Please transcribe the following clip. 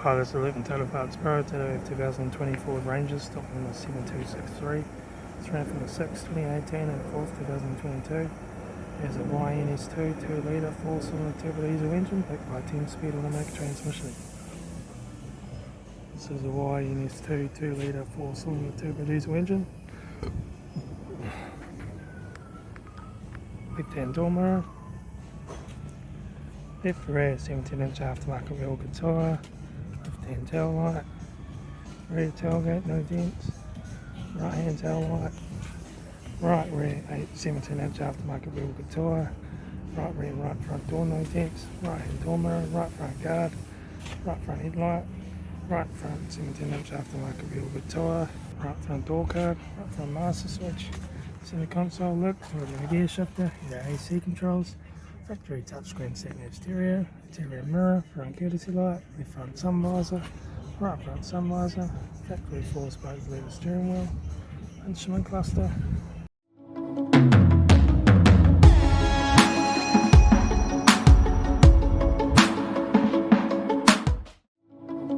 Hi, this is Litre Tailor Parts Pro. Today we have 2020 Ford Ranger, stock number 7263. It's ran from the 6th, 2018 and 4th, 2022. There's a YNS2 2-litre 4-cylinder turbo diesel engine backed by a 10-speed automatic transmission. This is a YNS2 2-litre 4-cylinder turbo diesel engine. Left-hand door mirror. Left rear 17-inch aftermarket wheel tyre. Left-hand taillight. Rear tailgate, no dents. Right-hand taillight. Right rear 17-inch aftermarket wheel tyre. Right rear right front door, no dents. Right-hand door mirror. Right front guard. Right front headlight. Right front 17-inch aftermarket wheel tyre. Right front door card. Right front master switch. Center console lip. Auto gear shifter. Your AC controls. Factory touchscreen sat-nav stereo, interior mirror, front courtesy light, left front sun visor, right front sun visor, factory 4-spoke leather steering wheel, instrument cluster,